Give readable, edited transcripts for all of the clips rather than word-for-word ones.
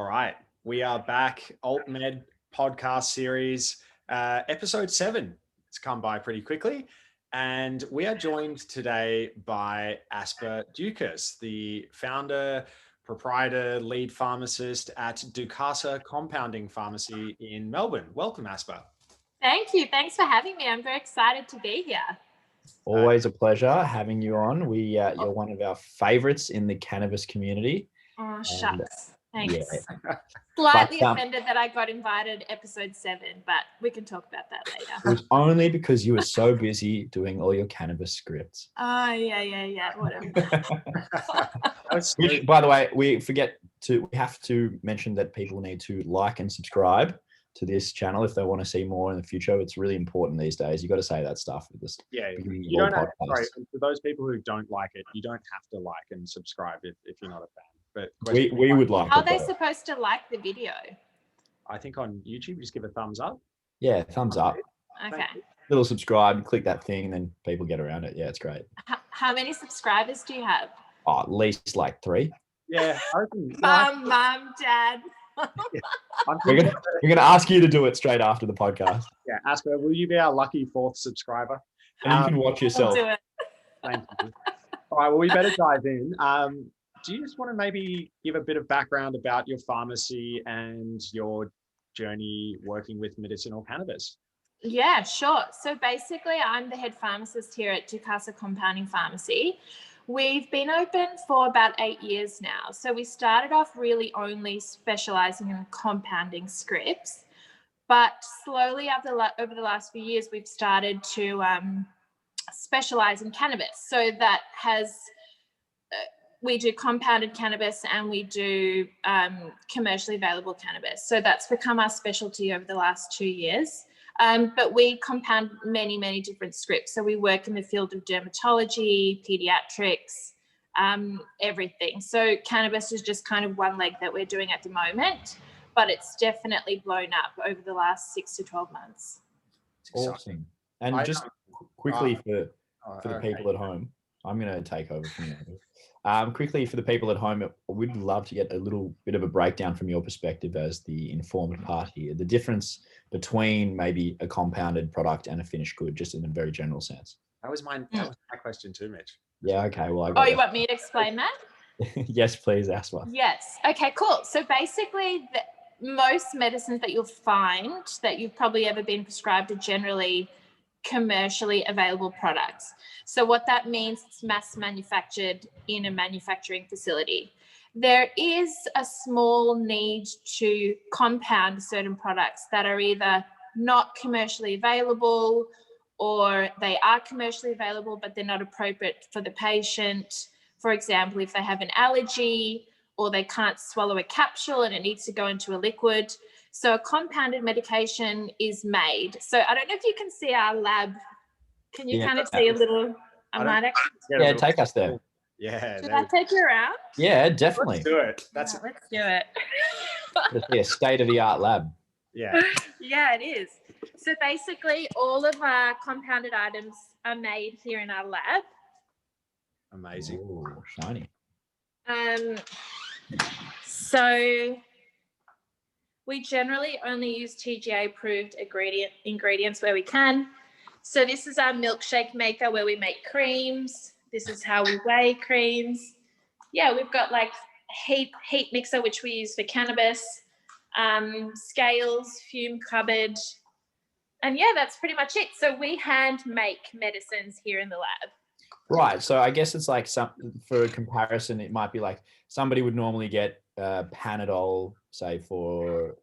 All right, we are back. AltMed podcast series, episode 7. It's come by pretty quickly, and we are joined today by Aspa Dukas, the founder, proprietor, lead pharmacist at Dukasa Compounding Pharmacy in Melbourne. Welcome, Aspa. Thank you. Thanks for having me. I'm very excited to be here. Always a pleasure having you on. You're one of our favorites in the cannabis community. Oh, shucks. Thanks. Yeah. Slightly offended that I got invited episode 7, but we can talk about that later. It was only because you were so busy doing all your cannabis scripts. Oh, yeah. Whatever. Which, by the way, we have to mention that people need to like and subscribe to this channel if they want to see more in the future. It's really important these days. You got to say that stuff with this. Yeah, you don't have, sorry, for those people who don't like it, you don't have to like and subscribe if you're not a fan. But we would like. How are they supposed to like the video? I think on YouTube, you just give a thumbs up. Yeah, thumbs up. Okay. Little subscribe, click that thing, and then people get around it. Yeah, it's great. How many subscribers do you have? Oh, at least like 3. Yeah. Mom, Dad. We're gonna ask you to do it straight after the podcast. Yeah, Aspa, will you be our lucky 4th subscriber? And you can watch yourself. I'll do it. Thank you. All right, well, we better dive in. Do you just want to maybe give a bit of background about your pharmacy and your journey working with medicinal cannabis? Yeah, sure. So basically, I'm the head pharmacist here at Dukasa Compounding Pharmacy. We've been open for about 8 years now. So we started off really only specialising in compounding scripts, but slowly over the last few years, we've started to specialise in cannabis. So that has... we do compounded cannabis and we do commercially available cannabis. So that's become our specialty over the last 2 years. But we compound many, many different scripts. So we work in the field of dermatology, pediatrics, everything. So cannabis is just kind of one leg that we're doing at the moment, but it's definitely blown up over the last 6 to 12 months. Awesome. And just quickly for the people at home, I'm going to take over from you. Quickly for the people at home, we'd love to get a little bit of a breakdown from your perspective as the informed part here. The difference between maybe a compounded product and a finished good, just in a very general sense. That was my question too, Mitch. Yeah, okay. Well, you want me to explain that? Yes, please, Aspa. Yes. Okay, cool. So basically, most medicines that you'll find that you've probably ever been prescribed are generally commercially available products. So what that means, it's mass manufactured in a manufacturing facility. There is a small need to compound certain products that are either not commercially available or they are commercially available but they're not appropriate for the patient. For example, if they have an allergy or they can't swallow a capsule and it needs to go into a liquid. So a compounded medication is made. So I don't know if you can see our lab. Can you kind of see a little? Yeah, take us there. Yeah. Should I take you around? Yeah, definitely. Let's do it. Let's do it. It's a state-of-the-art lab. Yeah. Yeah, it is. So basically, all of our compounded items are made here in our lab. Amazing. Ooh, shiny. So we generally only use TGA-approved ingredients where we can. So this is our milkshake maker where we make creams. This is how we weigh creams. Yeah, we've got like heat mixer, which we use for cannabis, scales, fume cupboard. And yeah, that's pretty much it. So we hand make medicines here in the lab. Right. So I guess it's like for a comparison, it might be like somebody would normally get Panadol, say for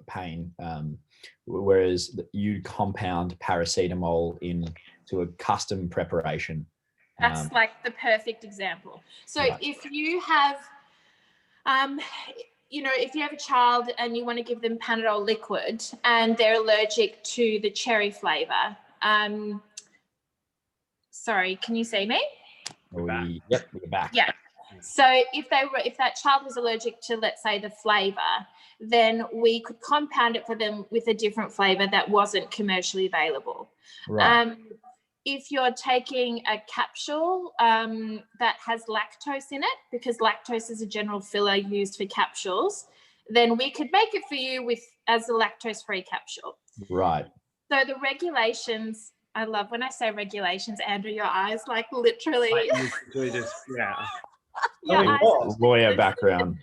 pain, whereas you compound paracetamol into a custom preparation. That's like the perfect example. So right. If you have, if you have a child and you want to give them Panadol liquid and they're allergic to the cherry flavor, sorry, can you see me? Yep, we're back. Yeah. So if that child was allergic to, let's say, the flavor, then we could compound it for them with a different flavor that wasn't commercially available. Right. If you're taking a capsule that has lactose in it, because lactose is a general filler used for capsules, then we could make it for you as a lactose-free capsule. Right. So the regulations, I love when I say regulations, Andrew, your eyes like literally. Yeah. Lawyer background.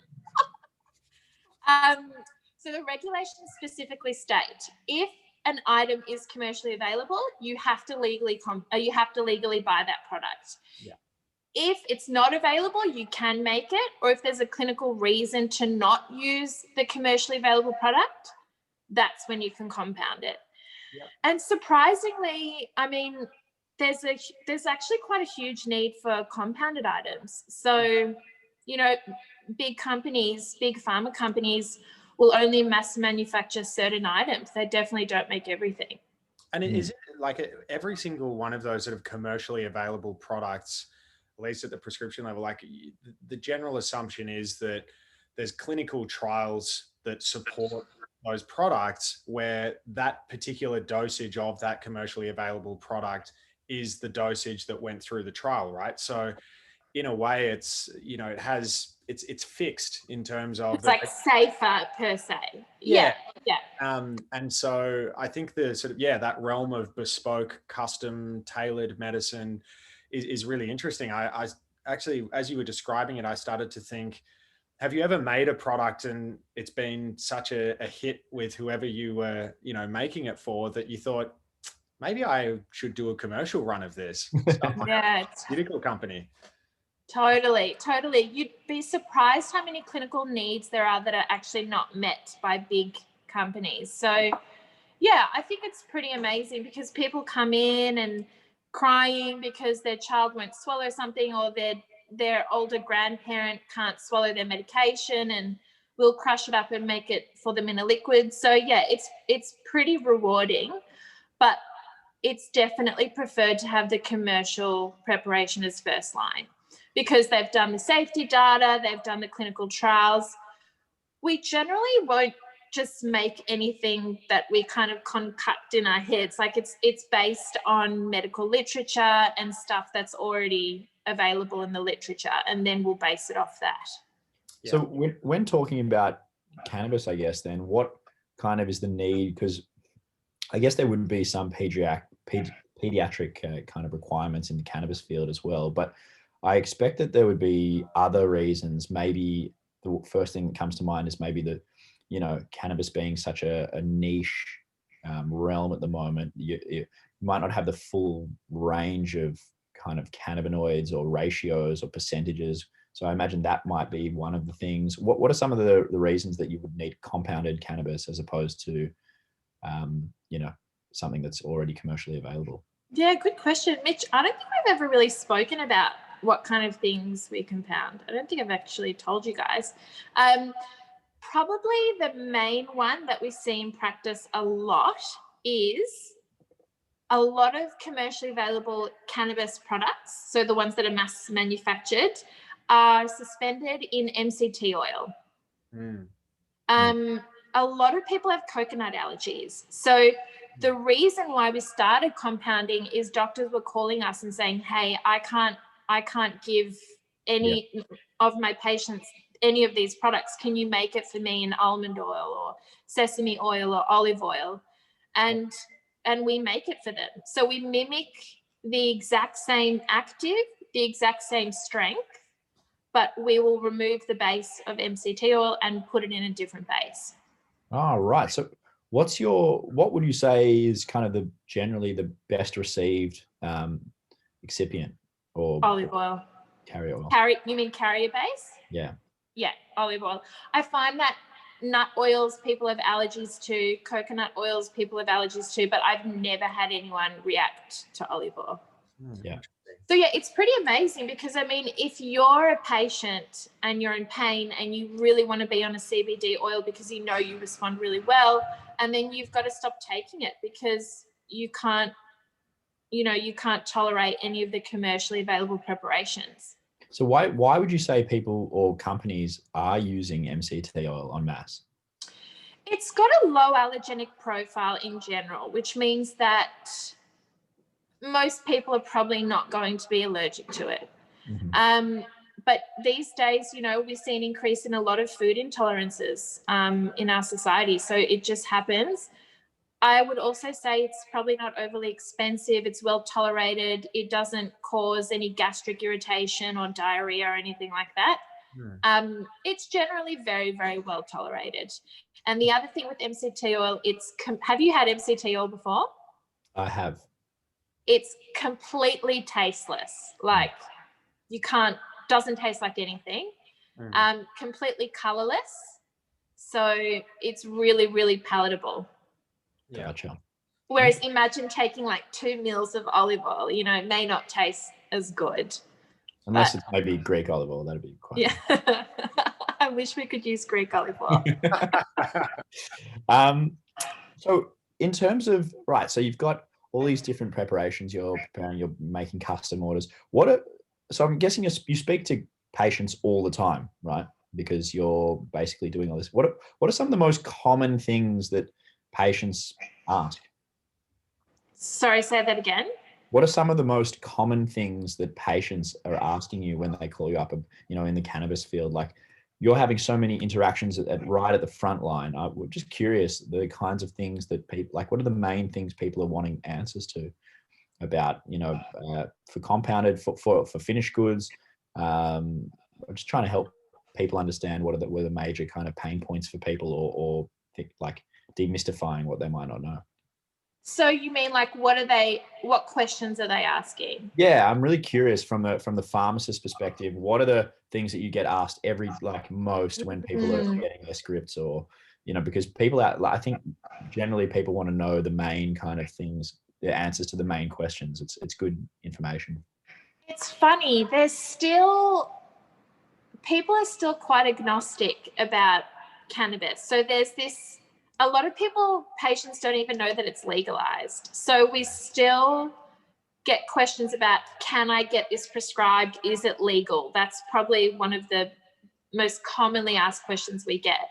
So the regulations specifically state if an item is commercially available, you have to legally buy that product. Yeah. If it's not available, you can make it, or if there's a clinical reason to not use the commercially available product, that's when you can compound it. Yeah. And surprisingly, I mean, there's actually quite a huge need for compounded items. So, you know, big pharma companies will only mass manufacture certain items. They definitely don't make everything. And is it like every single one of those sort of commercially available products, at least at the prescription level, like the general assumption is that there's clinical trials that support those products where that particular dosage of that commercially available product is the dosage that went through the trial, right? So in a way, it's, you know, it's fixed in terms of it's like safer per se. Yeah. And so I think the sort of that realm of bespoke, custom, tailored medicine is really interesting. I actually, as you were describing it, I started to think, have you ever made a product and it's been such a hit with whoever you were, you know, making it for, that you thought, maybe I should do a commercial run of this? Pharmaceutical company. Totally. You'd be surprised how many clinical needs there are that are actually not met by big companies. So, yeah, I think it's pretty amazing because people come in and crying because their child won't swallow something, or their older grandparent can't swallow their medication, and we'll crush it up and make it for them in a liquid. So, yeah, it's pretty rewarding, but it's definitely preferred to have the commercial preparation as first line, because they've done the safety data, they've done the clinical trials. We generally won't just make anything that we kind of concoct in our heads. Like it's based on medical literature and stuff that's already available in the literature, and then we'll base it off that. Yeah. So when talking about cannabis, I guess, then what kind of is the need? Because I guess there would be some pediatric kind of requirements in the cannabis field as well, but I expect that there would be other reasons. Maybe the first thing that comes to mind is maybe the, you know, cannabis being such a niche realm at the moment. You might not have the full range of kind of cannabinoids or ratios or percentages. So I imagine that might be one of the things. What are some of the reasons that you would need compounded cannabis as opposed to, you know, something that's already commercially available? Yeah, good question, Mitch. I don't think we've ever really spoken about what kind of things we compound. I don't think I've actually told you guys. Probably the main one that we see in practice a lot is a lot of commercially available cannabis products, so the ones that are mass manufactured, are suspended in MCT oil. A lot of people have coconut allergies. So the reason why we started compounding is doctors were calling us and saying, hey, I can't give any of my patients any of these products. Can you make it for me in almond oil or sesame oil or olive oil? And we make it for them. So we mimic the exact same active, the exact same strength, but we will remove the base of MCT oil and put it in a different base. Oh, right. So what would you say is kind of generally the best received excipient or olive oil? Carrier oil. You mean carrier base? Yeah. Yeah, olive oil. I find that nut oils people have allergies to, coconut oils people have allergies to, but I've never had anyone react to olive oil. Yeah. So yeah, it's pretty amazing because, I mean, if you're a patient and you're in pain and you really want to be on a CBD oil because you know you respond really well, and then you've got to stop taking it because you can't tolerate any of the commercially available preparations. So why would you say people or companies are using MCT oil en masse? It's got a low allergenic profile in general, which means that most people are probably not going to be allergic to it. Mm-hmm. But these days, you know, we've seen increase in a lot of food intolerances in our society. So it just happens. I would also say it's probably not overly expensive. It's well tolerated. It doesn't cause any gastric irritation or diarrhea or anything like that. It's generally very, very well tolerated. And the other thing with MCT oil, have you had MCT oil before? I have. It's completely tasteless. Like doesn't taste like anything. Completely colorless. So it's really, really palatable. Yeah. Gotcha. Whereas imagine taking like 2 mils of olive oil, you know, it may not taste as good. Unless it's maybe Greek olive oil, that'd be quite Yeah. I wish we could use Greek olive oil. So in terms of, right, so you've got all these different preparations you're preparing, you're making custom orders. So I'm guessing you speak to patients all the time, right? Because you're basically doing all this. What are some of the most common things that patients ask? Sorry, say that again. What are some of the most common things that patients are asking you when they call you up, you know, in the cannabis field? Like, you're having so many interactions right at the front line. We're just curious, the kinds of things that people, like, what are the main things people are wanting answers to about, you know, for compounded, for finished goods? I'm just trying to help people understand what are the major kind of pain points for people, or like demystifying what they might not know. So you mean like what questions are they asking? Yeah, I'm really curious from the pharmacist perspective. What are the things that you get asked most when people are getting their scripts, or, you know, because I think generally people want to know the main kind of things, the answers to the main questions. It's good information. It's funny. People are still quite agnostic about cannabis. So there's a lot of patients don't even know that it's legalized. So we still get questions about, can I get this prescribed? Is it legal? That's probably one of the most commonly asked questions we get.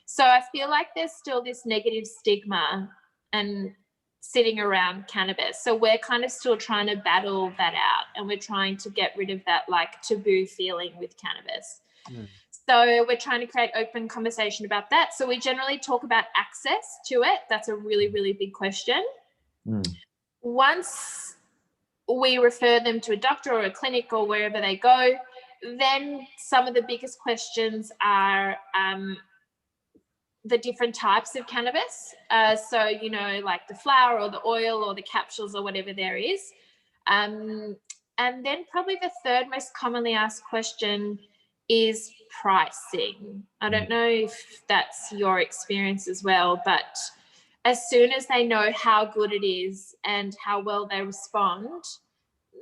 So I feel like there's still this negative stigma and sitting around cannabis. So we're kind of still trying to battle that out, and we're trying to get rid of that like taboo feeling with cannabis. So we're trying to create open conversation about that. So we generally talk about access to it. That's a really, really big question. Once we refer them to a doctor or a clinic or wherever they go, then some of the biggest questions are the different types of cannabis. So, you know, like the flower or the oil or the capsules or whatever there is. And then probably the third most commonly asked question is pricing. I don't know if that's your experience as well, but as soon as they know how good it is and how well they respond,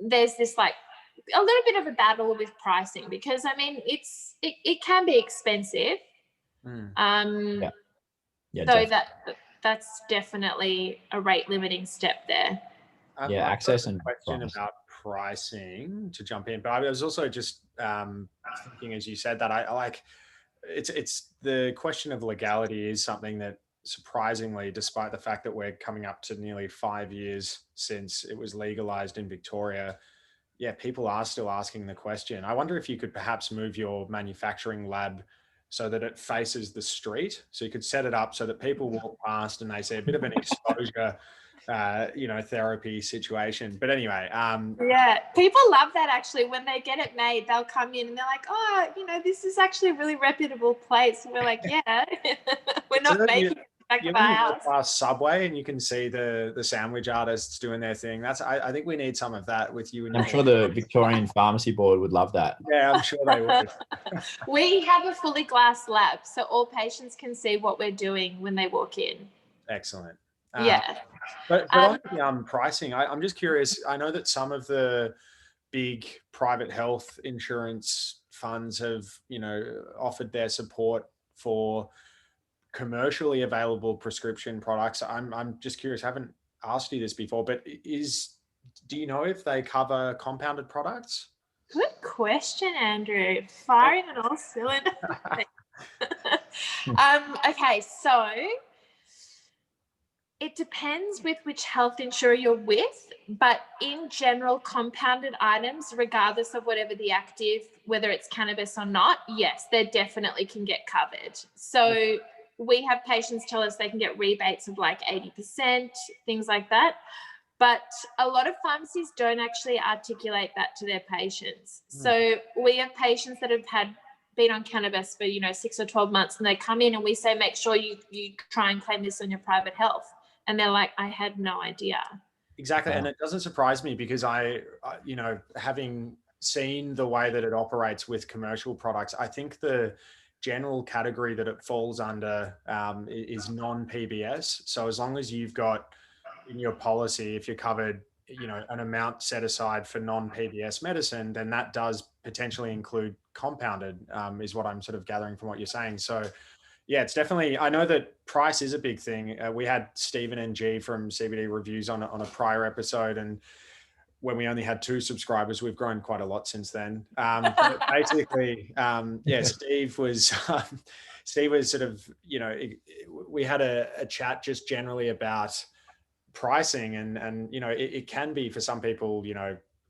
there's this like a little bit of a battle with pricing, because I mean it can be expensive. Yeah, so definitely. that's definitely a rate limiting step there. Yeah, access and question price. about pricing to jump in, but I was also just thinking, as you said that, I like it's the question of legality is something that surprisingly, despite the fact that we're coming up to nearly 5 years since it was legalized in Victoria, people are still asking the question. I wonder if you could perhaps move your manufacturing lab so that it faces the street, so you could set it up so that people walk past and they see a bit of an exposure therapy situation. But anyway, people love that. Actually, when they get it made, they'll come in and they're like, oh, you know, this is actually a really reputable place. And we're like, yeah, we're not making it back of our house. Past Subway and you can see the sandwich artists doing their thing. I think we need some of that with you. I'm sure the Victorian Pharmacy Board would love that. Yeah, I'm sure they would. We have a fully glass lab, so all patients can see what we're doing when they walk in. Excellent. But on pricing, I'm just curious. I know that some of the big private health insurance funds have, you know, offered their support for commercially available prescription products. I'm just curious. I haven't asked you this before, but do you know if they cover compounded products? Good question, Andrew. Firing on all cylinders. Okay, so it depends with which health insurer you're with, But in general, compounded items, regardless of whatever the active, whether it's cannabis or not, yes, they definitely can get covered. So we have patients tell us they can get rebates of like 80%, things like that. But a lot of pharmacies don't actually articulate that to their patients. So we have patients that have been on cannabis for 6 or 12 months, and they come in and we say, make sure you try and claim this on your private health, and they're like, I had no idea. Exactly. And it doesn't surprise me because having seen the way that it operates with commercial products, I think the general category that it falls under is non-PBS. So as long as you've got in your policy, if you're covered, an amount set aside for non-PBS medicine, then that does potentially include compounded, is what I'm sort of gathering from what you're saying. So yeah, it's definitely, I know that price is a big thing. We had Stephen and G from CBD Reviews on a prior episode, and when we only had 2 subscribers, we've grown quite a lot since then. But basically, Steve was sort of, we had a chat just generally about pricing, and it can be for some people,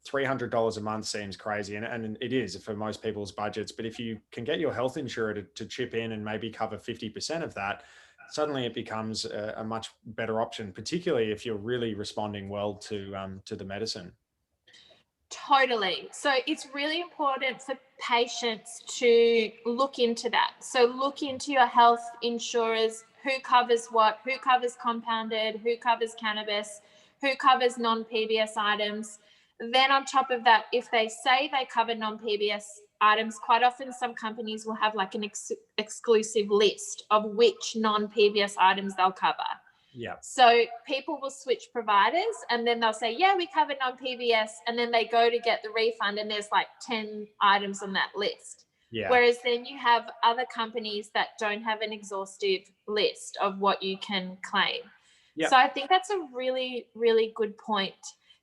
$300 a month seems crazy, and it is for most people's budgets. But if you can get your health insurer to chip in and maybe cover 50% of that, suddenly it becomes a much better option, particularly if you're really responding well to the medicine. Totally. So it's really important for patients to look into that. So look into your health insurers, who covers what, who covers compounded, who covers cannabis, who covers non-PBS items. Then on top of that, if they say they cover non-PBS items, quite often some companies will have like an exclusive list of which non-PBS items they'll cover. Yeah. So people will switch providers, and then they'll say, yeah, we cover non-PBS, and then they go to get the refund and there's like 10 items on that list. Yeah. Whereas then you have other companies that don't have an exhaustive list of what you can claim. Yeah. So I think that's a really, really good point.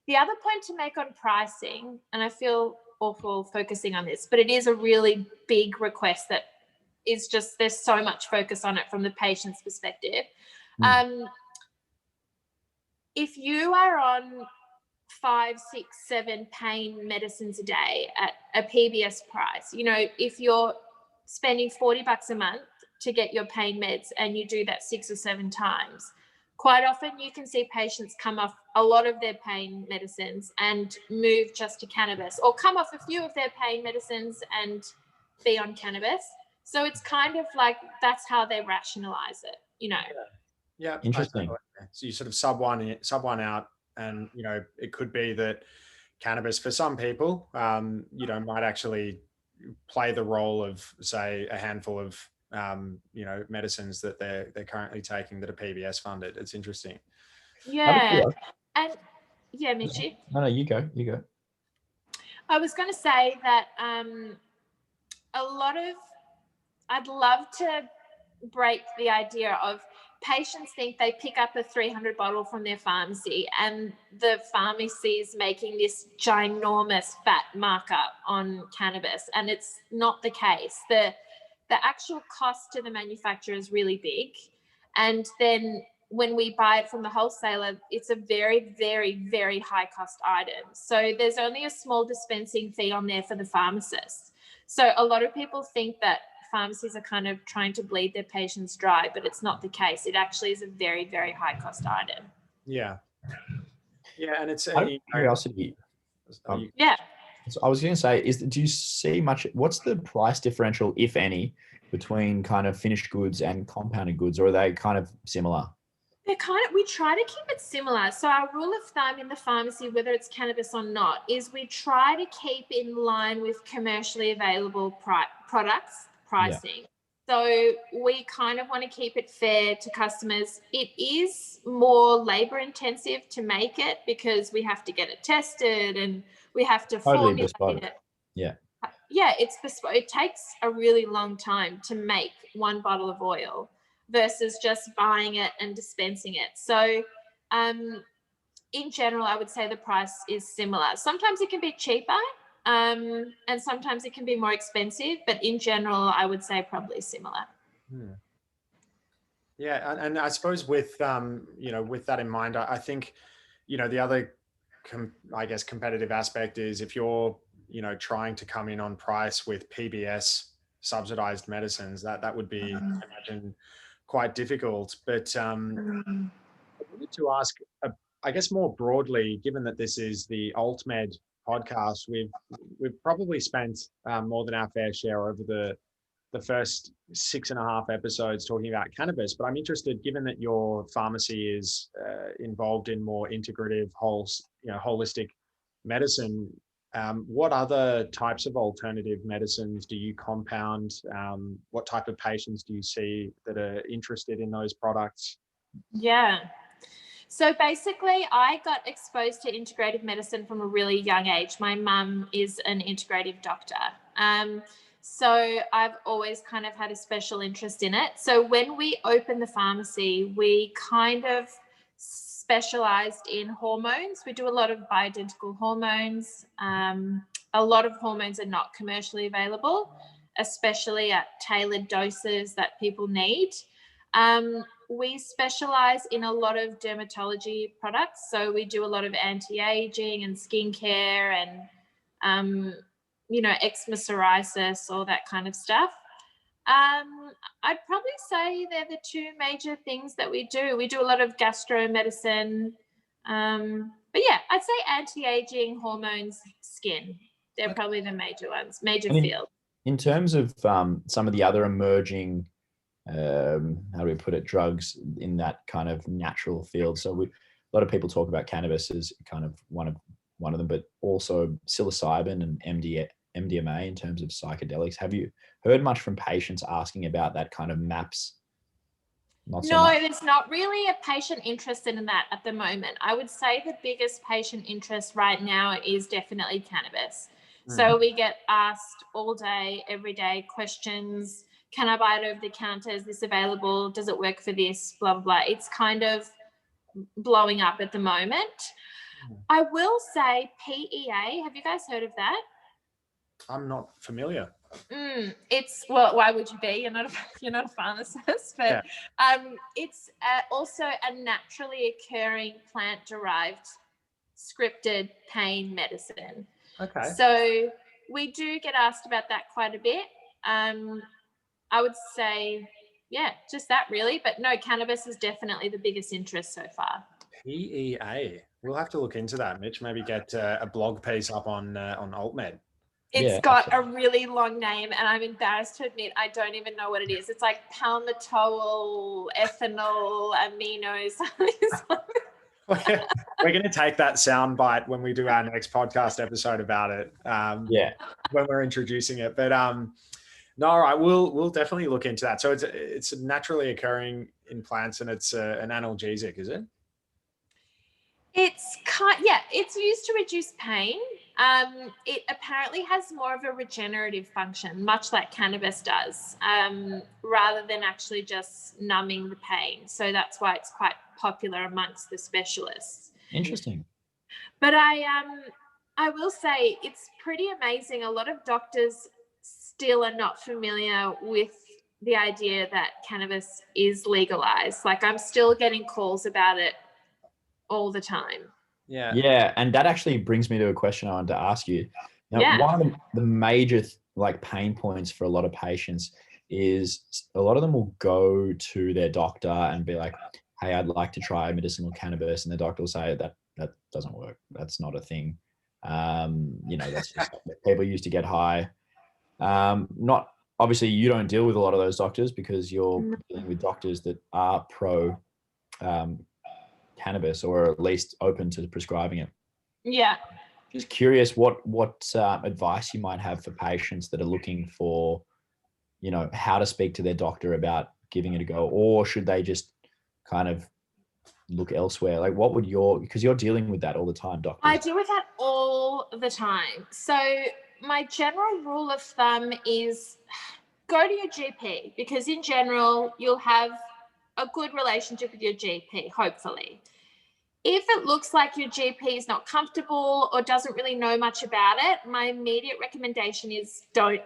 The other point to make on pricing, and I feel awful focusing on this, but it is a really big request that is just, there's so much focus on it from the patient's perspective. If you are on 5, 6, 7 pain medicines a day at a PBS price, if you're spending $40 a month to get your pain meds and you do that 6 or 7 times, quite often you can see patients come off a lot of their pain medicines and move just to cannabis, or come off a few of their pain medicines and be on cannabis. So it's kind of like that's how they rationalize it, Yeah. Interesting. So you sort of sub one out, and it could be that cannabis for some people, might actually play the role of, say, a handful of medicines that they're currently taking that are PBS funded. It's interesting. Yeah. And yeah, Mitchie. No, you go. I was going to say that I'd love to break the idea of patients think they pick up a 300 bottle from their pharmacy and the pharmacy is making this ginormous fat markup on cannabis, and it's not the case. The actual cost to the manufacturer is really big, and then when we buy it from the wholesaler, it's a very, very, very high cost item. So there's only a small dispensing fee on there for the pharmacist. So a lot of people think that pharmacies are kind of trying to bleed their patients dry, but it's not the case. It actually is a very, very high cost item. Yeah. Yeah. And it's out of curiosity. Yeah. So I was going to say, do you see much, what's the price differential, if any, between kind of finished goods and compounded goods, or are they kind of similar? We try to keep it similar. So our rule of thumb in the pharmacy, whether it's cannabis or not, is we try to keep in line with commercially available products pricing. Yeah. So we kind of want to keep it fair to customers. It is more labor intensive to make it because we have to get it tested and we have to formulate it. Yeah. Yeah, it's bespoke. It takes a really long time to make one bottle of oil versus just buying it and dispensing it. So in general, I would say the price is similar. Sometimes it can be cheaper and sometimes it can be more expensive, but in general, I would say probably similar. Yeah, and I suppose with with that in mind, I think the other I guess, competitive aspect is if you're, trying to come in on price with PBS subsidized medicines, that would be, I imagine, quite difficult. But I wanted to ask, I guess, more broadly, given that this is the AltMed podcast, we've probably spent more than our fair share over the first 6.5 episodes talking about cannabis, but I'm interested, given that your pharmacy is involved in more integrative, holistic medicine, what other types of alternative medicines do you compound? What type of patients do you see that are interested in those products? Yeah. So basically, I got exposed to integrative medicine from a really young age. My mum is an integrative doctor. So I've always kind of had a special interest in it. So when we opened the pharmacy, we kind of specialized in hormones. We do a lot of bioidentical hormones. A lot of hormones are not commercially available, especially at tailored doses that people need. We specialize in a lot of dermatology products. So we do a lot of anti-aging and skincare and, eczema, psoriasis, all that kind of stuff. I'd probably say they're the two major things that we do. We do a lot of gastro medicine. But yeah, I'd say anti-aging, hormones, skin. They're probably the major ones, major fields. In terms of some of the other emerging, how do we put it, drugs in that kind of natural field. So a lot of people talk about cannabis as kind of one of them, but also psilocybin and MDMA in terms of psychedelics. Have you heard much from patients asking about that kind of MAPS? No, there's not really a patient interest in that at the moment. I would say the biggest patient interest right now is definitely cannabis. So we get asked all day, every day questions. Can I buy it over the counter? Is this available? Does it work for this? Blah, blah, blah. It's kind of blowing up at the moment. I will say PEA. Have you guys heard of that? I'm not familiar. It's, well, why would you be? You're not a pharmacist, but it's also a naturally occurring plant-derived scripted pain medicine. Okay. So we do get asked about that quite a bit. I would say, yeah, just that really. But no, cannabis is definitely the biggest interest so far. PEA. We'll have to look into that, Mitch. Maybe get a blog piece up on AltMed. It's got a really long name, and I'm embarrassed to admit I don't even know what it is. It's like palmitoyl, ethanol, aminos. We're going to take that soundbite when we do our next podcast episode about it. When we're introducing it, but no, all right, we'll definitely look into that. So it's naturally occurring in plants, and it's an analgesic, is it? It's used to reduce pain. It apparently has more of a regenerative function, much like cannabis does, rather than actually just numbing the pain. So that's why it's quite popular amongst the specialists. Interesting. But I will say it's pretty amazing. A lot of doctors still are not familiar with the idea that cannabis is legalized. Like, I'm still getting calls about it all the time. Yeah. And that actually brings me to a question I wanted to ask you. Now, one of the major pain points for a lot of patients is a lot of them will go to their doctor and be like, hey, I'd like to try medicinal cannabis. And the doctor will say that doesn't work. That's not a thing. That's just people used to get high. Not obviously you don't deal with a lot of those doctors because you're dealing with doctors that are pro cannabis, or at least open to prescribing it. Yeah. Just curious what advice you might have for patients that are looking for, how to speak to their doctor about giving it a go, or should they just kind of look elsewhere? Like, what would because you're dealing with that all the time, doctor. I deal with that all the time. So my general rule of thumb is go to your GP, because in general, you'll have a good relationship with your GP, hopefully. If it looks like your GP is not comfortable or doesn't really know much about it, my immediate recommendation is don't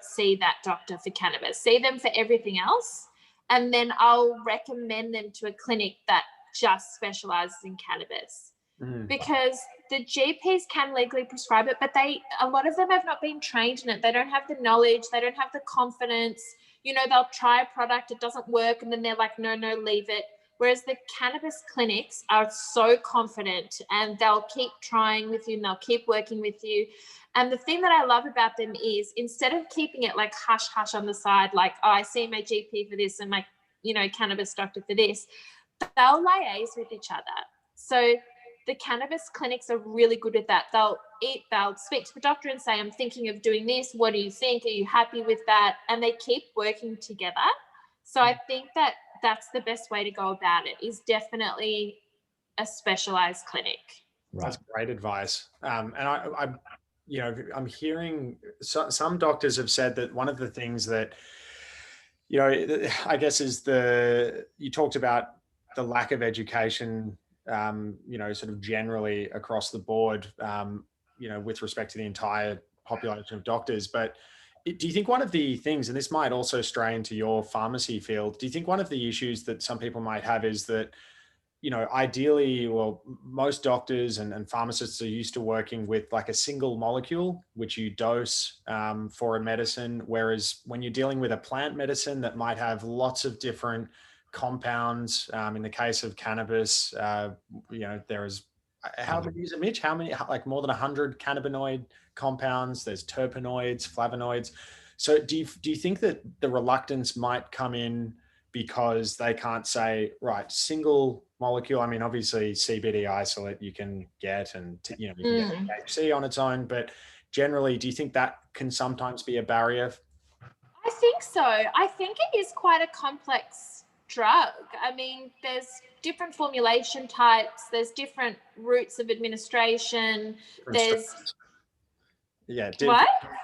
see that doctor for cannabis. See them for everything else. And then I'll recommend them to a clinic that just specializes in cannabis. because the GPs can legally prescribe it, but a lot of them have not been trained in it. They don't have the knowledge. They don't have the confidence. You know, they'll try a product, it doesn't work, and then they're like, no, leave it. Whereas the cannabis clinics are so confident, and they'll keep trying with you and they'll keep working with you. And the thing that I love about them is, instead of keeping it like hush hush on the side, like, oh, I see my GP for this and my, you know, cannabis doctor for this, they'll liaise with each other. So the cannabis clinics are really good at that. They'll speak to the doctor and say, I'm thinking of doing this. What do you think? Are you happy with that? And they keep working together. So I think that that's the best way to go about it, is definitely a specialized clinic. Right. That's great advice. And I'm hearing some doctors have said that one of the things that, you know, I guess is you talked about the lack of education, you know, sort of generally across the board, you know, with respect to the entire population of doctors. But do you think one of the things, and this might also stray into your pharmacy field, do you think one of the issues that some people might have is that, you know, ideally, well, most doctors and pharmacists are used to working with like a single molecule, which you dose for a medicine. Whereas when you're dealing with a plant medicine that might have lots of different compounds, in the case of cannabis, you know, there is, how many is it, Mitch? How many, like more than 100 cannabinoid compounds? There's terpenoids, flavonoids. So do you think that the reluctance might come in because they can't say, right, single molecule? I mean, obviously CBD isolate you can get, and you know, you can get THC on its own, but generally, do you think that can sometimes be a barrier? I think so. I think it is quite a complex drug. I mean, there's different formulation types, there's different routes of administration,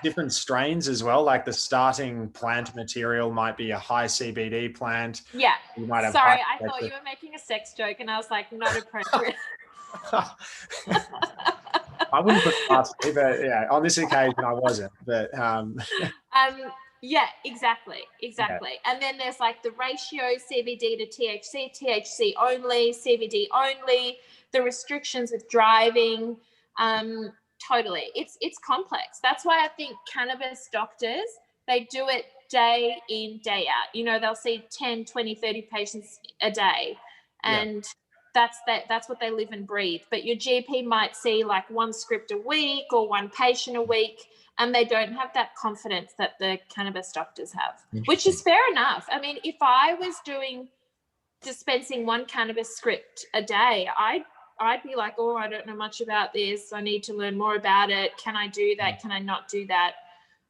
different strains as well. Like the starting plant material might be a high CBD plant. Yeah. You might have Sorry, I thought you were making a sex joke, and I was like, not appropriate. I wouldn't put it past me, but yeah, on this occasion I wasn't. But yeah, exactly. Yeah. And then there's like the ratio CBD to THC, THC only, CBD only, the restrictions with driving. Totally. It's complex. That's why I think cannabis doctors, they do it day in, day out. You know, they'll see 10, 20, 30 patients a day. And that's what they live and breathe. But your GP might see like one script a week or one patient a week, and they don't have that confidence that the cannabis doctors have, which is fair enough. I mean, if I was dispensing one cannabis script a day, I'd be like, oh, I don't know much about this. I need to learn more about it. Can I do that? Can I not do that?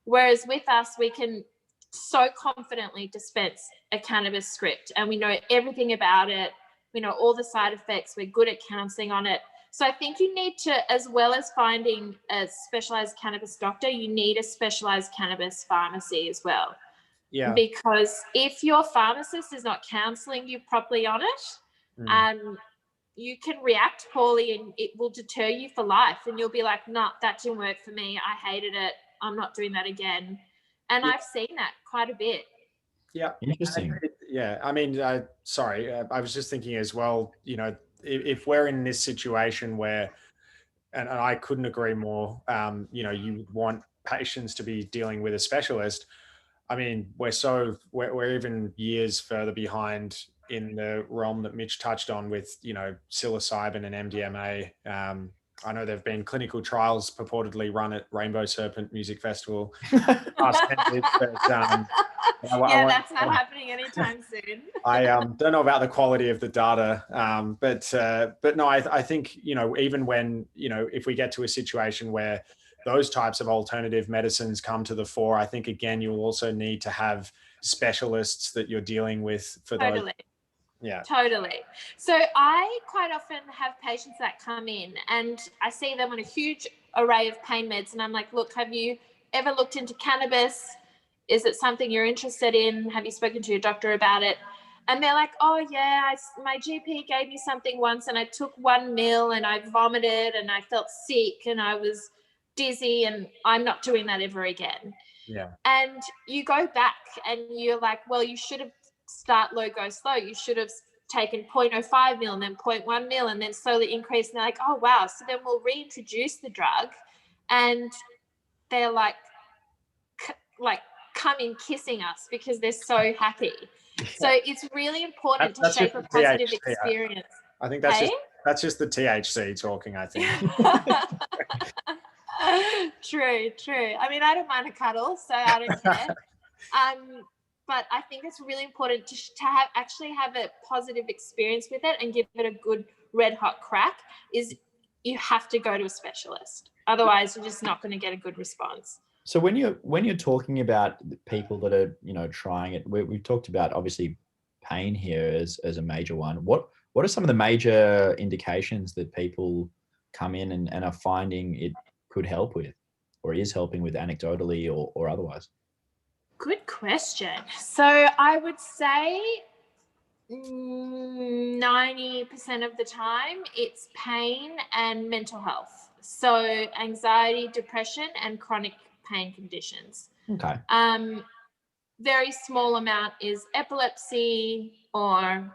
Whereas with us, we can so confidently dispense a cannabis script, and we know everything about it. We know all the side effects. We're good at counseling on it. So I think you need to, as well as finding a specialized cannabis doctor, you need a specialized cannabis pharmacy as well. Yeah. Because if your pharmacist is not counseling you properly on it, you can react poorly, and it will deter you for life. And you'll be like, no, that didn't work for me. I hated it. I'm not doing that again. And I've seen that quite a bit. Yeah. Interesting. Yeah. I mean, sorry, I was just thinking as well, you know, if we're in this situation where, and I couldn't agree more, you know, you would want patients to be dealing with a specialist. I mean, we're even years further behind in the realm that Mitch touched on with, you know, psilocybin and MDMA. I know there've been clinical trials purportedly run at Rainbow Serpent Music Festival. That's not happening anytime soon. I don't know about the quality of the data, but no, I think, you know, even when, you know, if we get to a situation where those types of alternative medicines come to the fore, I think, again, you'll also need to have specialists that you're dealing with for those. Yeah. Totally. So I quite often have patients that come in, and I see them on a huge array of pain meds, and I'm like, look, have you ever looked into cannabis? Is it something you're interested in? Have you spoken to your doctor about it? And they're like, oh yeah, my GP gave me something once, and I took 1 ml and I vomited and I felt sick and I was dizzy, and I'm not doing that ever again. Yeah. And you go back and you're like, well, you should have start low, go slow. You should have taken 0.05 mil and then 0.1 mil and then slowly increase. And they're like, oh, wow. So then we'll reintroduce the drug and they're like coming kissing us because they're so happy. Yeah. So it's really important to shape a positive experience. I think that's just the THC talking, I think. True. I mean, I don't mind a cuddle, so I don't care. But I think it's really important to have a positive experience with it and give it a good red hot crack. Is you have to go to a specialist, otherwise you're just not going to get a good response. So when you're talking about people that are trying it, we've talked about obviously pain here as a major one. What are some of the major indications that people come in and are finding it could help with, or is helping with anecdotally or otherwise? Good question. So I would say 90% of the time it's pain and mental health. So anxiety, depression, and chronic pain conditions. Okay. Very small amount is epilepsy or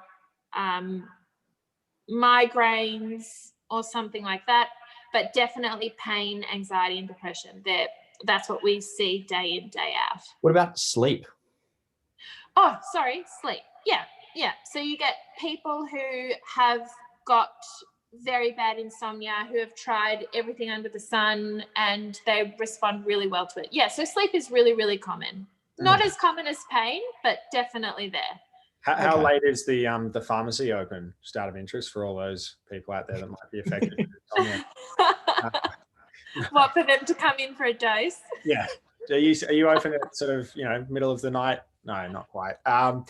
migraines or something like that, but definitely pain, anxiety, and depression. That's what we see day in, day out. What about sleep? Oh, sorry, sleep. Yeah. So you get people who have got very bad insomnia, who have tried everything under the sun, and they respond really well to it. Yeah, so sleep is really, really common. Not as common as pain, but definitely there. How late is the pharmacy open? Just out of interest for all those people out there that might be affected with insomnia. What, for them to come in for a dose? Yeah. Are you open at sort of middle of the night? No, not quite. I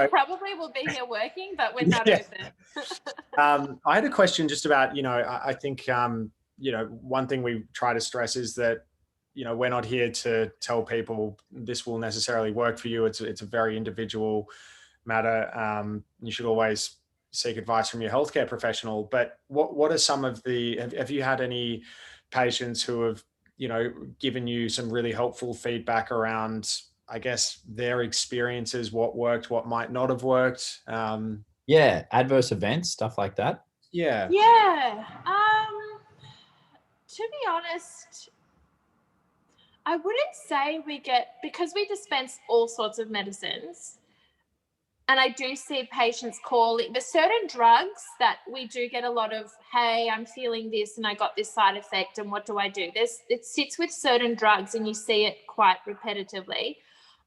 probably will be here working, but we're not open. I had a question just about I think one thing we try to stress is that we're not here to tell people this will necessarily work for you. It's a very individual matter. You should always seek advice from your healthcare professional. But what are some of have you had any patients who have given you some really helpful feedback around, I guess, their experiences, what worked, what might not have worked? Adverse events, stuff like that. Yeah. To be honest, I wouldn't say because we dispense all sorts of medicines, and I do see patients calling. There's certain drugs that we do get a lot of, hey, I'm feeling this and I got this side effect and what do I do? It sits with certain drugs and you see it quite repetitively.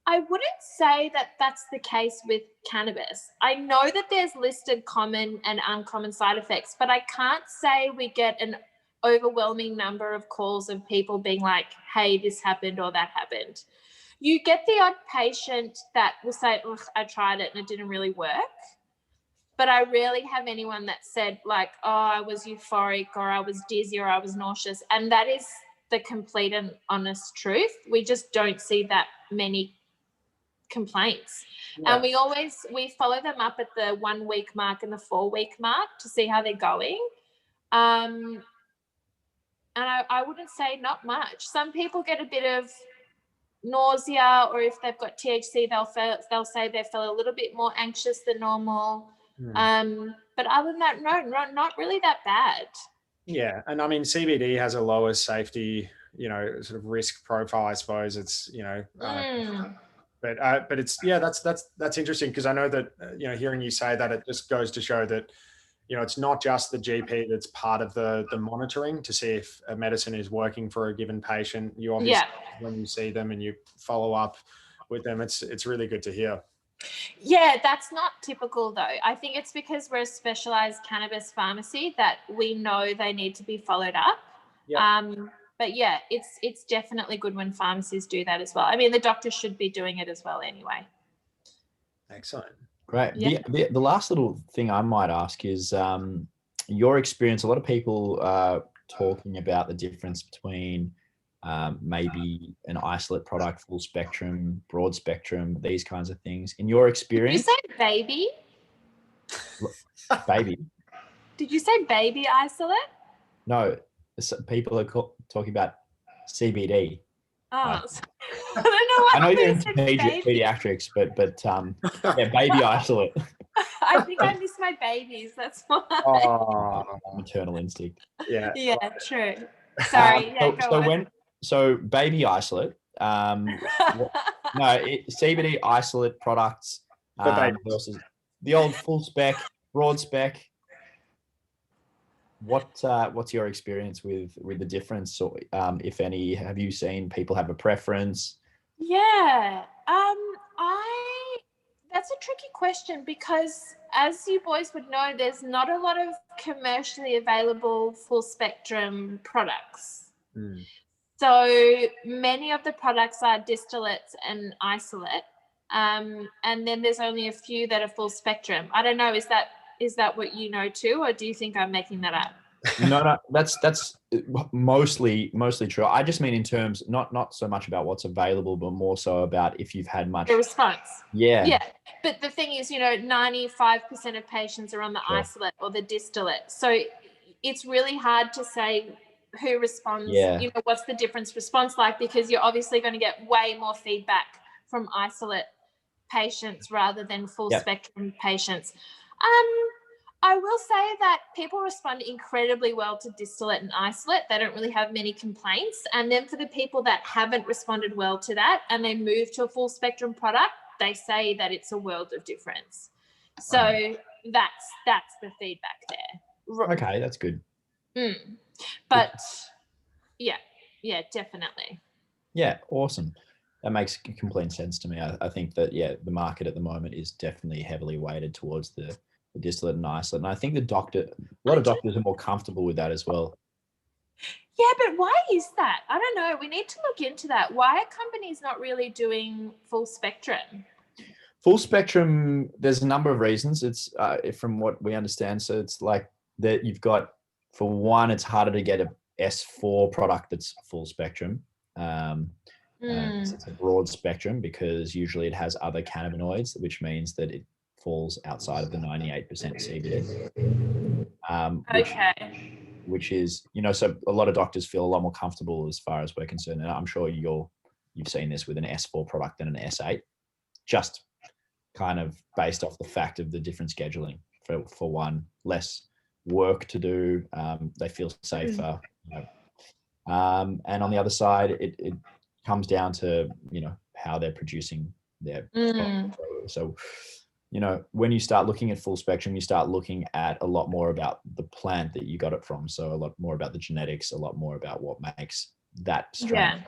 I wouldn't say that that's the case with cannabis. I know that there's listed common and uncommon side effects, but I can't say we get an overwhelming number of calls of people being like, hey, this happened or that happened. You get the odd patient that will say, ugh, I tried it and it didn't really work. But I rarely have anyone that said like, oh, I was euphoric or I was dizzy or I was nauseous. And that is the complete and honest truth. We just don't see that many complaints. Yeah. And we follow them up at the 1 week mark and the 4 week mark to see how they're going. And I wouldn't say not much. Some people get a bit of nausea, or if they've got THC, they'll say they feel a little bit more anxious than normal. But other than that, no, not really that bad. Yeah, and I mean CBD has a lower safety, sort of risk profile, I suppose. It's but it's that's interesting, because I know that hearing you say that, it just goes to show that it's not just the GP that's part of the monitoring to see if a medicine is working for a given patient. You obviously, when you see them and you follow up with them, it's really good to hear. Yeah, that's not typical though. I think it's because we're a specialized cannabis pharmacy that we know they need to be followed up. Yeah. But yeah, it's definitely good when pharmacies do that as well. I mean, the doctor should be doing it as well anyway. Excellent. Great. Yeah. The last little thing I might ask is your experience. A lot of people are talking about the difference between maybe an isolate product, full spectrum, broad spectrum, these kinds of things. In your experience, did you say baby? Baby. Did you say baby isolate? No, people are talking about CBD. Oh, I don't know what I know you're into pediatrics, but yeah, baby isolate. I think I miss my babies. That's why. Oh, maternal instinct. yeah. Yeah, true. Sorry. So baby isolate. CBD isolate products versus the old full spec, broad spec. What's your experience with the difference, or if any? Have you seen people have a preference? Yeah. That's a tricky question because, as you boys would know, there's not a lot of commercially available full spectrum products. Mm. So many of the products are distillates and isolate, and then there's only a few that are full spectrum. I don't know. Is that what you know too, or do you think I'm making that up? No, that's mostly true. I just mean in terms not so much about what's available, but more so about if you've had much the response. Yeah. But the thing is, 95% of patients are on the isolate or the distillate, so it's really hard to say who responds. Yeah. What's the difference response like, because you're obviously going to get way more feedback from isolate patients rather than full spectrum patients. I will say that people respond incredibly well to distillate and isolate. They don't really have many complaints. And then for the people that haven't responded well to that and they move to a full spectrum product, they say that it's a world of difference. So that's the feedback there. Okay, that's good. But yeah, definitely. Yeah, awesome. That makes complete sense to me. I think that, the market at the moment is definitely heavily weighted towards the distillate and isolate. And I think a lot of doctors are more comfortable with that as well. Yeah, but why is that? I don't know. We need to look into that. Why are companies not really doing full spectrum? Full spectrum, there's a number of reasons. It's from what we understand. So it's like that you've got, for one, it's harder to get a S4 product that's full spectrum. It's a broad spectrum because usually it has other cannabinoids, which means that it falls outside of the 98% CBD. Which is, so a lot of doctors feel a lot more comfortable as far as we're concerned. And I'm sure you've seen this with an S4 product than an S8, just kind of based off the fact of the different scheduling. For one, less work to do. They feel safer. And on the other side, it comes down to, how they're producing their product. So, when you start looking at full spectrum, you start looking at a lot more about the plant that you got it from. So a lot more about the genetics, a lot more about what makes that strain.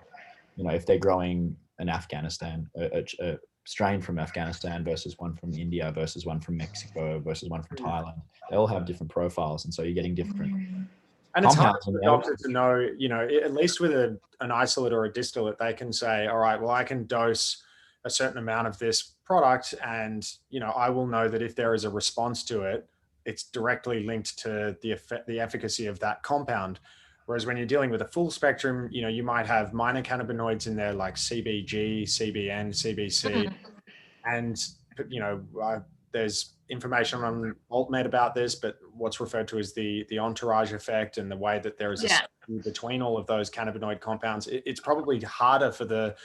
If they're growing an Afghanistan, a strain from Afghanistan versus one from India versus one from Mexico versus one from Thailand, they all have different profiles. And so you're getting different and it's hard for the doctor to know, at least with an isolate or a distillate, they can say, all right, well, I can dose a certain amount of this product, and I will know that if there is a response to it, it's directly linked to the efficacy of that compound. Whereas when you're dealing with a full spectrum, you might have minor cannabinoids in there like CBG, CBN, CBC, and there's information on AltMed about this, but what's referred to as the entourage effect, and the way that there is a synergy between all of those cannabinoid compounds. It's probably harder for the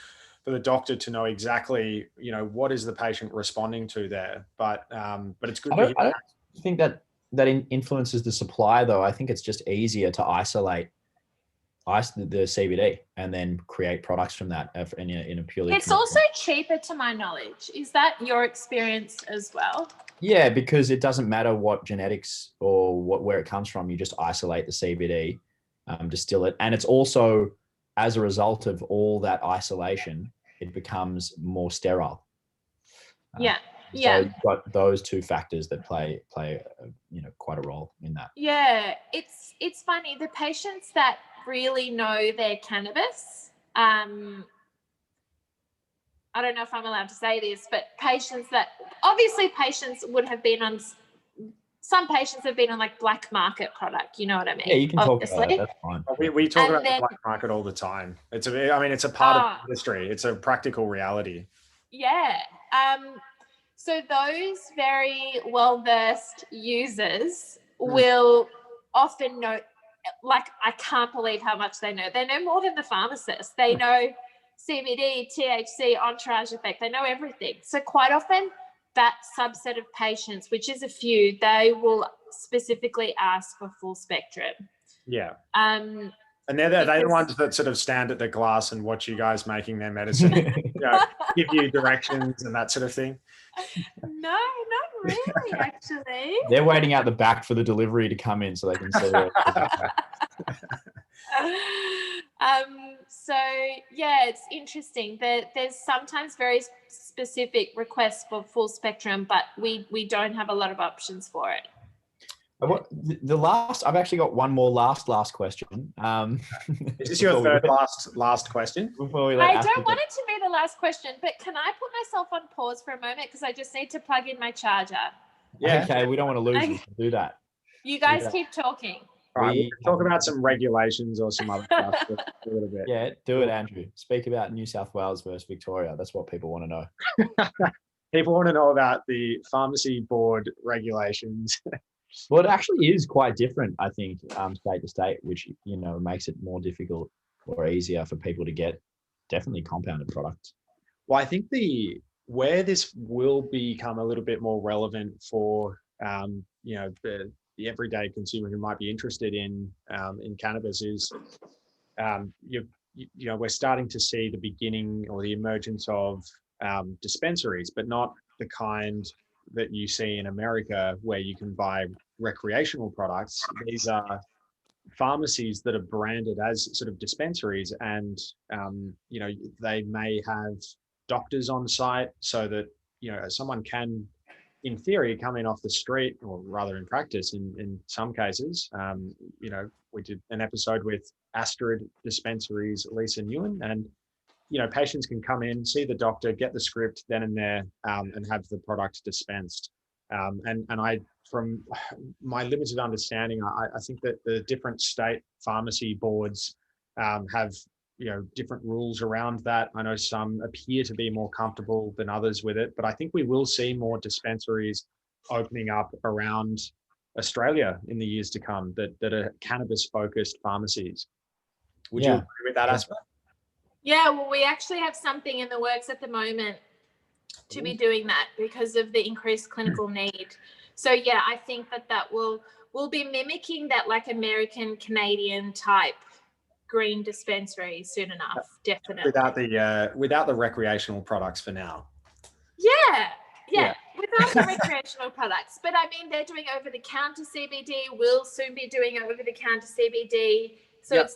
doctor to know exactly, what is the patient responding to there. But it's good. I don't think that influences the supply, though. I think it's just easier to isolate the CBD and then create products from that in a purely. It's also cheaper, to my knowledge. Is that your experience as well? Yeah, because it doesn't matter what genetics or where it comes from. You just isolate the CBD, distill it, and it's also, as a result of all that isolation, it becomes more sterile. So you've got those two factors that play quite a role in that. Yeah, it's funny. The patients that really know their cannabis, I don't know if I'm allowed to say this, but patients would have been on. Some patients have been on like black market product. You know what I mean? Yeah, you can talk about it. That's fine. We talk about the black market all the time. It's a part of the industry. It's a practical reality. Yeah. So those very well-versed users will often know, like, I can't believe how much they know. They know more than the pharmacist. They know CBD, THC, entourage effect. They know everything. So quite often that subset of patients, which is a few, they will specifically ask for full spectrum. Yeah. And they're the ones that sort of stand at the glass and watch you guys making their medicine, give you directions and that sort of thing. No, not really, actually. They're waiting out the back for the delivery to come in so they can see it. So yeah, it's interesting that there's sometimes very specific requests for full spectrum, but we don't have a lot of options for it. I've actually got one more last question. Is this your third last question? I don't want it to be the last question, but can I put myself on pause for a moment because I just need to plug in my charger? Yeah. Okay, we don't want to lose you. Do that. You guys keep talking. All right, we can talk about some regulations or some other stuff a little bit. Yeah, do it, Andrew. Speak about New South Wales versus Victoria. That's what people want to know. People want to know about the pharmacy board regulations. Well, it actually is quite different, I think, state to state, which, makes it more difficult or easier for people to get definitely compounded products. Well, I think where this will become a little bit more relevant for, the everyday consumer who might be interested in cannabis is, we're starting to see the beginning or the emergence of dispensaries, but not the kind that you see in America where you can buy recreational products. These are pharmacies that are branded as sort of dispensaries, and they may have doctors on site so that someone can, in theory, come in off the street, or rather in practice in some cases. We did an episode with Astrid Dispensaries, Lisa Newen, and patients can come in, see the doctor, get the script then and there, and have the product dispensed. And I, from my limited understanding, I think that the different state pharmacy boards have different rules around that. I know some appear to be more comfortable than others with it, but I think we will see more dispensaries opening up around Australia in the years to come that are cannabis focused pharmacies. Would you agree with that, Aspa? Yeah, well, we actually have something in the works at the moment to be doing that because of the increased clinical need. So yeah, I think that will be mimicking that like American Canadian type green dispensary soon enough, definitely. Without the recreational products for now. Yeah, without the recreational products. But I mean, they're doing over-the-counter CBD. We'll soon be doing over-the-counter CBD. So it's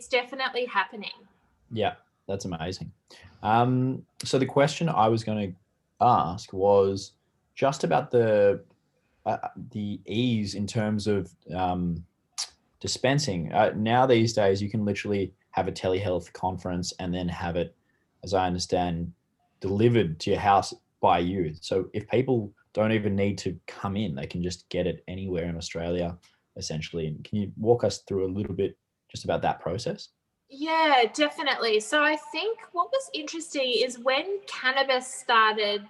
definitely happening. Yeah, that's amazing. So the question I was going to ask was just about the ease in terms of dispensing. Now these days, you can literally have a telehealth conference and then have it, as I understand, delivered to your house by you. So if people don't even need to come in, they can just get it anywhere in Australia, essentially. And can you walk us through a little bit just about that process? Yeah, definitely. So I think what was interesting is when cannabis started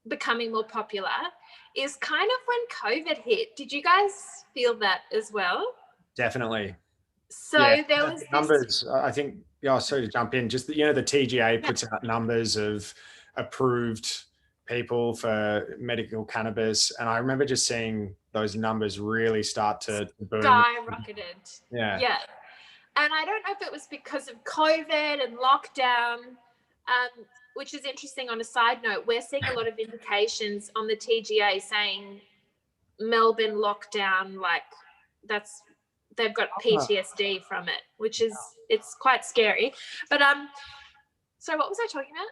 becoming more popular is kind of when COVID hit. Did you guys feel that as well? Definitely. So there was numbers. I think. Sorry to jump in. Just the TGA puts out numbers of approved people for medical cannabis, and I remember just seeing those numbers really start to boom. Skyrocketed. Yeah. And I don't know if it was because of COVID and lockdown, which is interesting. On a side note, we're seeing a lot of indications on the TGA saying Melbourne lockdown, like they've got PTSD from it, which is, it's quite scary. But so what was I talking about?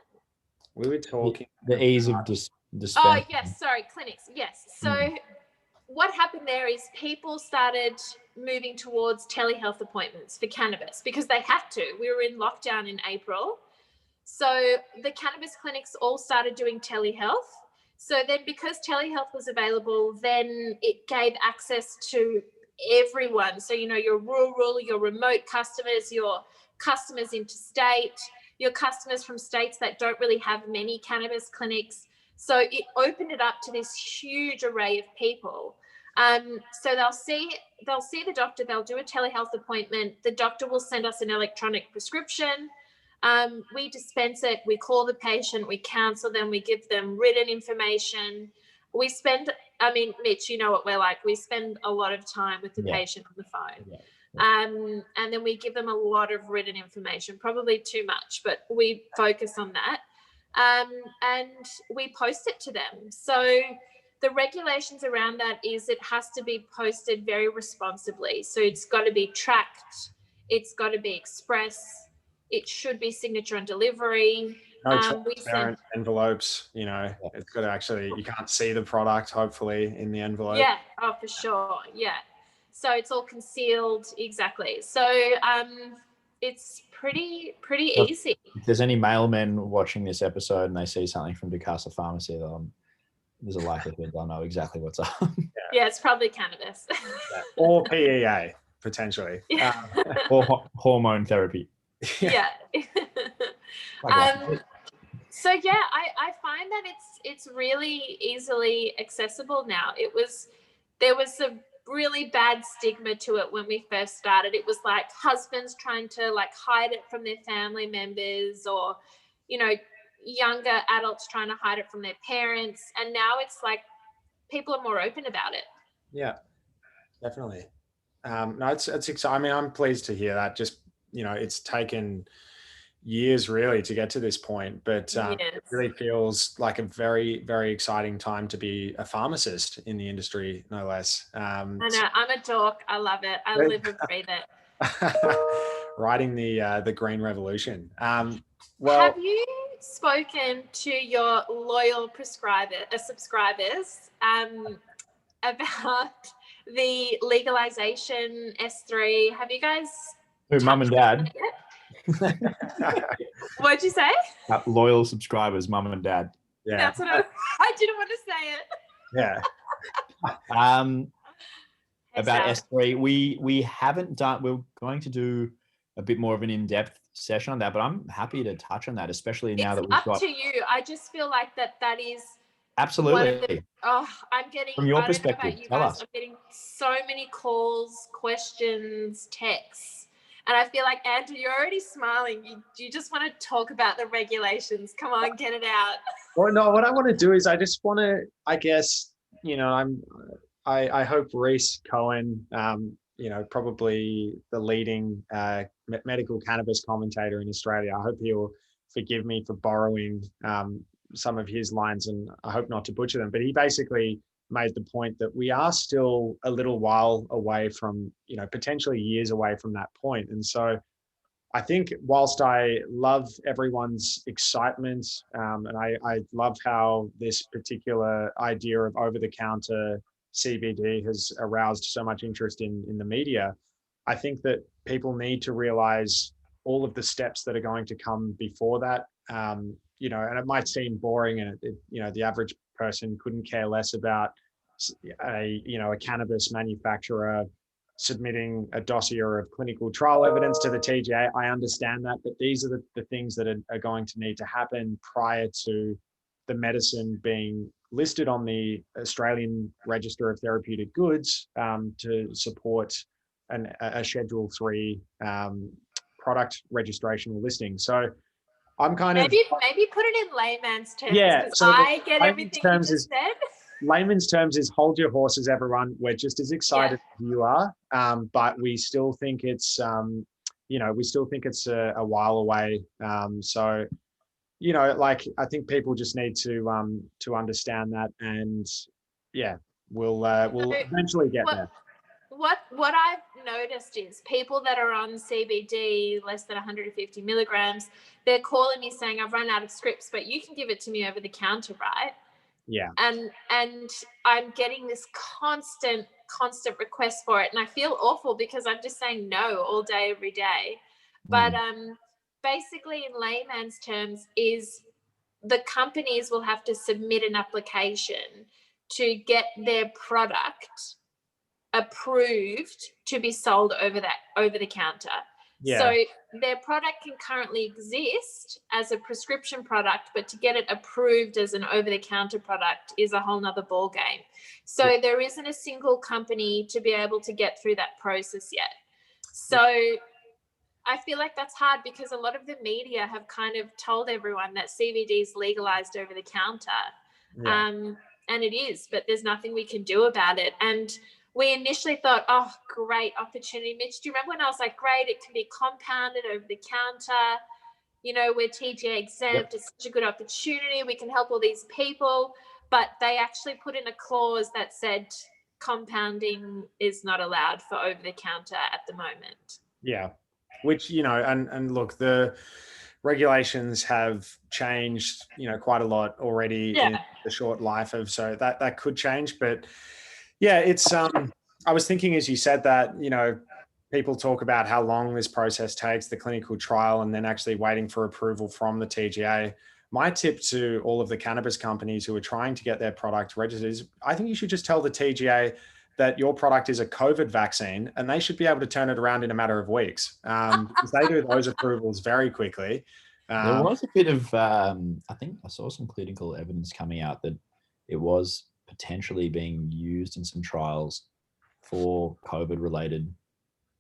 We were talking the ease of dispensing. Oh yes, sorry, clinics. Yes. So what happened there is people started moving towards telehealth appointments for cannabis because they had to. We were in lockdown in April. So the cannabis clinics all started doing telehealth. So then because telehealth was available, then it gave access to everyone. So, your rural, your remote customers, your customers interstate, your customers from states that don't really have many cannabis clinics. So it opened it up to this huge array of people. So they'll see the doctor, they'll do a telehealth appointment. The doctor will send us an electronic prescription. We dispense it, we call the patient, we counsel them, we give them written information. We spend, I mean, Mitch, you know what we're like. We spend a lot of time with the patient on the phone. And then we give them a lot of written information, probably too much, but we focus on that. And we post it to them. So the regulations around that is it has to be posted very responsibly. So it's got to be tracked. It's got to be express. It should be signature on delivery. No transparent envelopes, you know, it's got to actually, you can't see the product, hopefully, in the envelope. Yeah, oh, for sure. Yeah. So it's all concealed. Exactly. So it's pretty easy. If there's any mailmen watching this episode and they see something from Dukasa Pharmacy, there's a likelihood they'll know exactly what's up. Yeah, it's probably cannabis. Or PEA, potentially. Or hormone therapy. Yeah. So yeah, I find that it's really easily accessible now. There was a really bad stigma to it when we first started. It was like husbands trying to like hide it from their family members, or, you know, younger adults trying to hide it from their parents. And now it's like people are more open about it. Yeah, definitely. No, it's exciting. I mean, I'm pleased to hear that. Just, you know, it's taken years really to get to this point, but it really feels like a very, very exciting time to be a pharmacist in the industry, no less. I know, I'm a dork. I love it. I live and breathe it. Riding the green revolution. Well, have you spoken to your loyal subscribers about the legalization S3? Have you guys? Who, mum and dad? What'd you say? Loyal subscribers, mum and dad. Yeah, that's what I didn't want to say it. Yeah. About S3, we haven't done. We're going to do a bit more of an in-depth session on that, but I'm happy to touch on that, especially now that we've got. It's up to you. I just feel like that is absolutely. I'm getting, from your perspective, tell us. I'm getting so many calls, questions, texts, and I feel like, Andrew, you're already smiling. You just want to talk about the regulations. Come on, get it out. Well, no, what I want to do is I just want to, I guess, you know, I hope Reese Cohen, you know, probably the leading medical cannabis commentator in Australia. I hope he'll forgive me for borrowing some of his lines, and I hope not to butcher them. But he basically made the point that we are still a little while away from, you know, potentially years away from that point. And so I think whilst I love everyone's excitement, and I love how this particular idea of over-the-counter CBD has aroused so much interest in the media, I think that people need to realize all of the steps that are going to come before that. You know, and it might seem boring, and you know, the average person couldn't care less about a cannabis manufacturer submitting a dossier of clinical trial evidence to the TGA. I understand that, but these are the things that are going to need to happen prior to the medicine being listed on the Australian Register of Therapeutic Goods to support a Schedule 3 product registration or listing. So I'm kind of maybe put it in layman's terms. Yeah, so I get everything you just said. Layman's terms is hold your horses, everyone. We're just as excited as you are, but we still think it's a while away. So, you know, like, I think people just need to understand that, and we'll eventually get there. What I've noticed is people that are on CBD less than 150 milligrams, they're calling me saying, I've run out of scripts, but you can give it to me over the counter, right? Yeah. And I'm getting this constant request for it. And I feel awful because I'm just saying no all day, every day. But basically, in layman's terms, is the companies will have to submit an application to get their product approved to be sold over the counter. Yeah. So their product can currently exist as a prescription product, but to get it approved as an over-the-counter product is a whole nother ball game. So there isn't a single company to be able to get through that process yet. So I feel like that's hard because a lot of the media have kind of told everyone that CBD is legalized over the counter. Yeah. And it is, but there's nothing we can do about it. And we initially thought, oh, great opportunity. Mitch, do you remember when I was like, great, it can be compounded over the counter. You know, we're TGA exempt. Yep. It's such a good opportunity. We can help all these people. But they actually put in a clause that said compounding is not allowed for over the counter at the moment. Yeah. Which, you know, and look, the regulations have changed, you know, quite a lot already in the short life of, so that could change. But yeah, it's, I was thinking as you said that, you know, people talk about how long this process takes, the clinical trial, and then actually waiting for approval from the TGA. My tip to all of the cannabis companies who are trying to get their product registered is I think you should just tell the TGA that your product is a COVID vaccine and they should be able to turn it around in a matter of weeks. Because they do those approvals very quickly. There was a bit of, I think I saw some clinical evidence coming out that it was potentially being used in some trials for COVID related.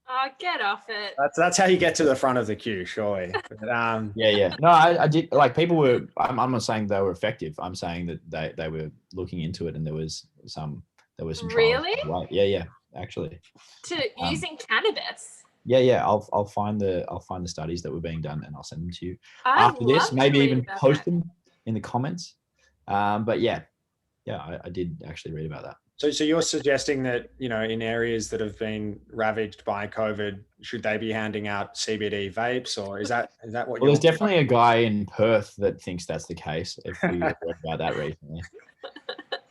Oh, get off it. That's how you get to the front of the queue, surely. But, yeah. No, I did, like, people were, I'm not saying they were effective. I'm saying that they were looking into it and there was some trials. Really? Right. Yeah, actually. To using cannabis. Yeah. I'll find the studies that were being done and I'll send them to you after this. Maybe even post them in the comments. But yeah, I did actually read about that. So you're suggesting that, you know, in areas that have been ravaged by COVID, should they be handing out CBD vapes, or is that what? Well, there's definitely a guy in Perth that thinks that's the case. If we read about that recently.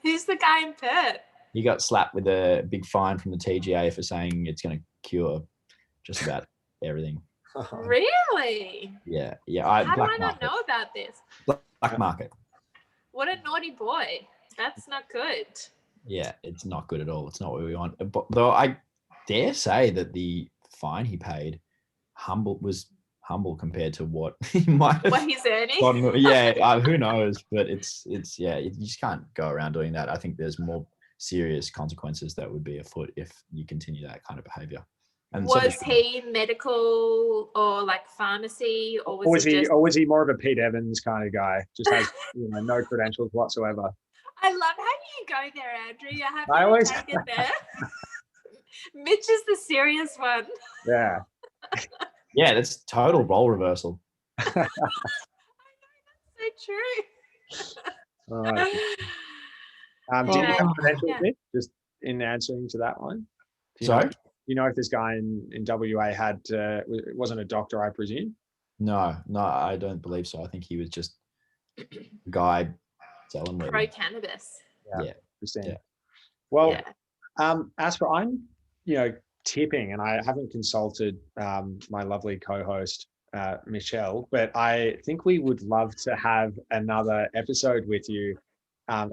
Who's the guy in Perth? He got slapped with a big fine from the TGA for saying it's going to cure just about everything. Really? Yeah. How do I not know about this? Black market. What a naughty boy. That's not good. Yeah, it's not good at all. It's not what we want. But though I dare say that the fine he paid was humble compared to what he might have. What he's earning? Who knows? But it's you just can't go around doing that. I think there's more serious consequences that would be afoot if you continue that kind of behavior. And was he medical or like pharmacy, or was he more of a Pete Evans kind of guy? Just has no credentials whatsoever. I love how you go there, Andrew. You're happy to take it there. Mitch is the serious one. Yeah. Yeah, that's total role reversal. I know, that's so true. All right. Do you have credentials, Mitch, just in answering to that one? Sorry? You know if this guy in WA had, it wasn't a doctor, I presume? No, I don't believe so. I think he was just a guy selling weed. Pro-cannabis. Yeah. Well, Aspa, I'm, tipping, and I haven't consulted my lovely co-host, Michelle, but I think we would love to have another episode with you. I'm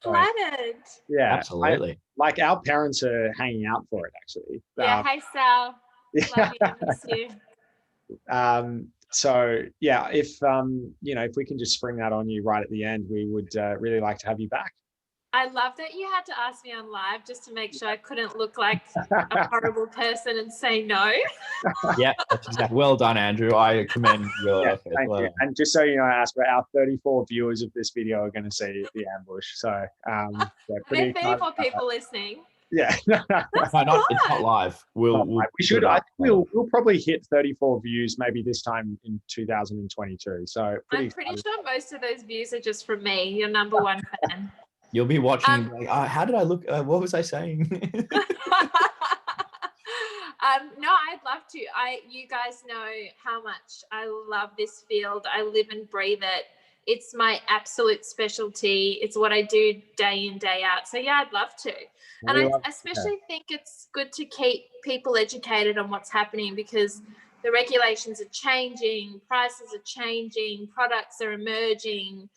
flattered. Yeah, absolutely. Like our parents are hanging out for it, actually. Yeah, hey Sal. Love you, miss you. So yeah, if we can just spring that on you right at the end, we would really like to have you back. I love that you had to ask me on live just to make sure I couldn't look like a horrible person and say no. Yeah, that's exactly. Well done, Andrew. I commend your effort. Thank you. And just so you know, Aspa, our 34 viewers of this video are going to see the ambush. So, there are 34 people listening. Yeah. It's not live. We'll probably hit 34 views maybe this time in 2022. So I'm pretty sure most of those views are just from me, your number one fan. You'll be watching like, how did I look? What was I saying? No, I'd love to. You guys know how much I love this field. I live and breathe it. It's my absolute specialty. It's what I do day in, day out. So yeah, I'd love to. And I especially think it's good to keep people educated on what's happening, because the regulations are changing, prices are changing, products are emerging.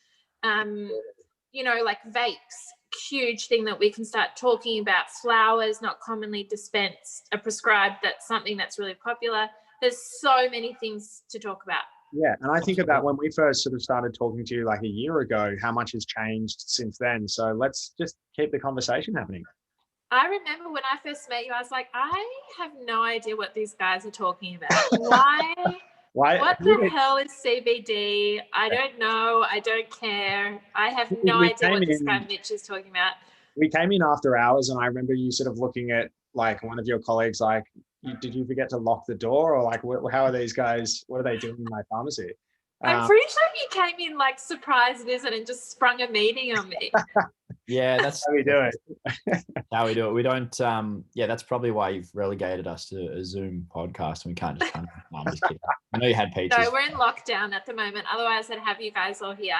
Like vapes, huge thing that we can start talking about. Flowers not commonly dispensed are prescribed. That's something that's really popular. There's so many things to talk about. Yeah, and I think about when we first sort of started talking to you like a year ago, how much has changed since then. So let's just keep the conversation happening. I remember when I first met you, I was like, I have no idea what these guys are talking about. Why? What the hell is CBD? I don't know. I don't care. I have no idea what this guy Mitch is talking about. We came in after hours, and I remember you sort of looking at like one of your colleagues, like, did you forget to lock the door, or like, how are these guys? What are they doing in my pharmacy? I'm pretty sure you came in like surprise visit and just sprung a meeting on me. Yeah, that's how we do it. How we do it. We don't. That's probably why you've relegated us to a Zoom podcast, and we can't just come. No, I'm just kidding. I know you had pizzas. No, we're in lockdown at the moment. Otherwise, I'd have you guys all here.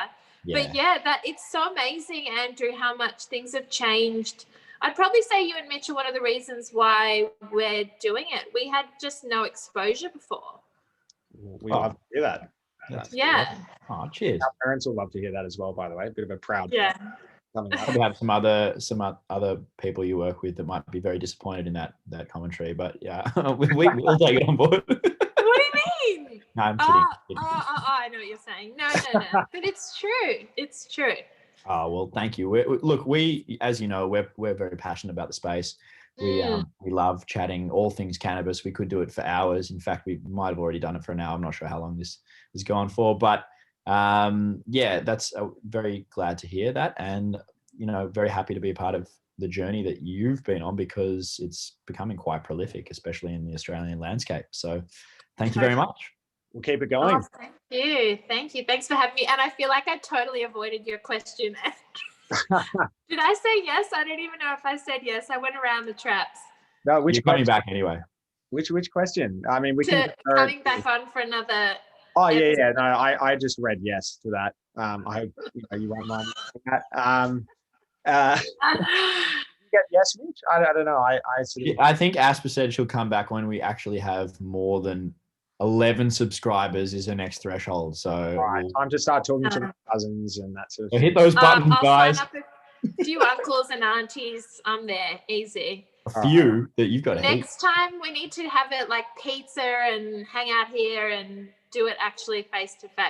Yeah. But yeah, that it's so amazing, Andrew, how much things have changed. I'd probably say you and Mitch are one of the reasons why we're doing it. We had just no exposure before. We love to hear that. Yeah. Oh, cheers. Our parents will love to hear that as well, by the way. A bit of a proud. Yeah. Probably have some other people you work with that might be very disappointed in that commentary, but yeah, we'll take it on board. What do you mean? No, I'm kidding. I know what you're saying. No. But it's true. It's true. Oh, well, thank you. We, as you know, we're very passionate about the space. We love chatting all things cannabis. We could do it for hours. In fact, we might have already done it for an hour. I'm not sure how long this has gone for, but that's very glad to hear that, and very happy to be a part of the journey that you've been on, because it's becoming quite prolific, especially in the Australian landscape. So, thank you very much. We'll keep it going. Oh, thank you. Thanks for having me. And I feel like I totally avoided your question. Did I say yes? I don't even know if I said yes. I went around the traps. No, you're coming back anyway. Which question? I mean, coming back on for another. Oh yeah. No, I just read yes to that. I hope you won't mind that. Get yes, Mitch? I don't know. I think Aspa said she'll come back when we actually have more than 11 subscribers is her next threshold. So right, time to start talking to my cousins and that sort of thing. Hit those buttons, I'll guys. Sign up a few uncles and aunties. I'm there, easy. A few that you've got. Next time we need to have it like pizza and hang out here and do it actually face to face.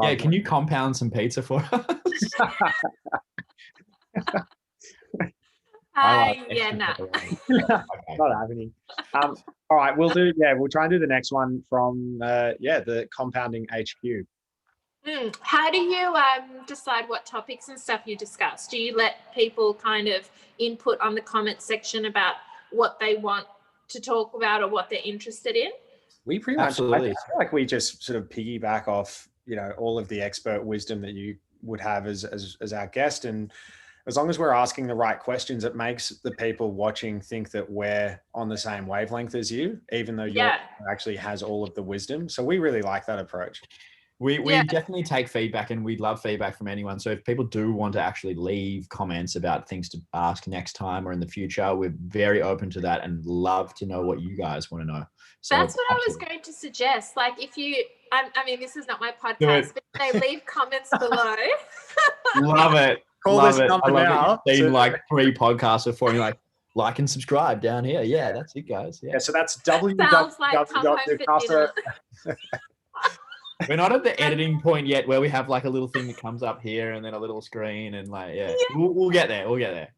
Yeah, can you compound some pizza for us? Not happening. All right, we'll try and do the next one from the Compounding HQ. How do you decide what topics and stuff you discuss? Do you let people kind of input on the comment section about what they want to talk about or what they're interested in? We pretty much, I feel like we just sort of piggyback off, all of the expert wisdom that you would have as our guest, and as long as we're asking the right questions, it makes the people watching think that we're on the same wavelength as you, even though you actually has all of the wisdom. So we really like that approach. We definitely take feedback, and we'd love feedback from anyone. So if people do want to actually leave comments about things to ask next time or in the future, we're very open to that and love to know what you guys want to know. So that's what I was going to suggest. Like if you, I mean, this is not my podcast, but they leave comments below. Love it. Love it. I love it. You've seen like 3 podcasts before, and you're like and subscribe down here. Yeah, that's it, guys. Yeah, so that's www.Dukasa. We're not at the editing point yet where we have like a little thing that comes up here and then a little screen and we'll get there. We'll get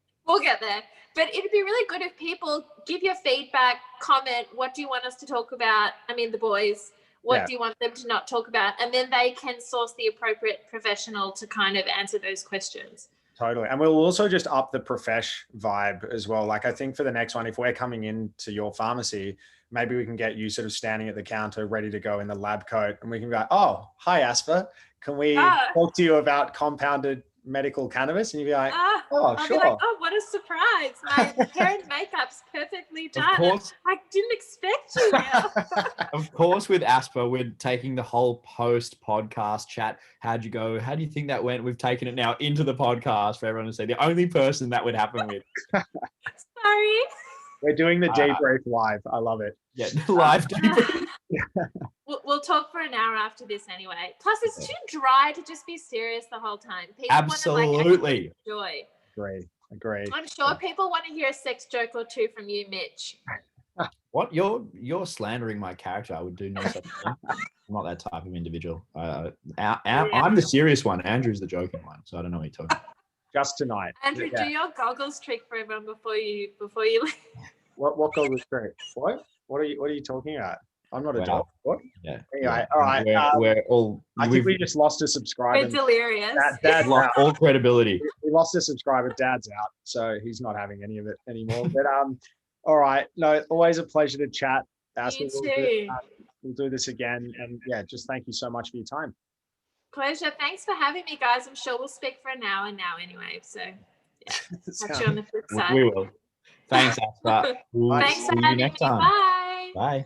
there. But it'd be really good if people give your feedback, comment, what do you want us to talk about? I mean, the boys, what do you want them to not talk about? And then they can source the appropriate professional to kind of answer those questions. Totally. And we'll also just up the profesh vibe as well. Like I think for the next one, if we're coming into your pharmacy, maybe we can get you sort of standing at the counter, ready to go in the lab coat, and we can be like, oh, hi, Aspa. Can we talk to you about compounded medical cannabis? And you'd be like, I'll be like, oh, what a surprise. My hair and makeup's perfectly done. Of course, I didn't expect you now. Of course, with Aspa, we're taking the whole post-podcast chat. How'd you go? How do you think that went? We've taken it now into the podcast for everyone to see. The only person that would happen with. Sorry. We're doing the debrief live. I love it. Yeah, live debrief. We'll talk for an hour after this anyway. Plus, it's too dry to just be serious the whole time. People absolutely. Want to, enjoy. Agree. I'm sure people want to hear a sex joke or two from you, Mitch. What? You're slandering my character. I would do no such thing. I'm not that type of individual. I'm the serious one. Andrew's the joking one. So I don't know what you're talking about. just tonight. Andrew, do your goggles trick for everyone before you leave. What goggles trick? What are you talking about? I'm not a dog. What? Yeah. Anyway, all right. We're all. I think we just lost a subscriber. We're delirious. Dad's lost out. all credibility. We lost a subscriber. Dad's out, so he's not having any of it anymore. But all right. No, always a pleasure to chat. You too. We'll do this again, and yeah, just thank you so much for your time. Pleasure. Thanks for having me, guys. I'm sure we'll speak for an hour now anyway. So yeah, catch you on the flip side. We will. Thanks, Aspa. Thanks for having me. Bye. Bye.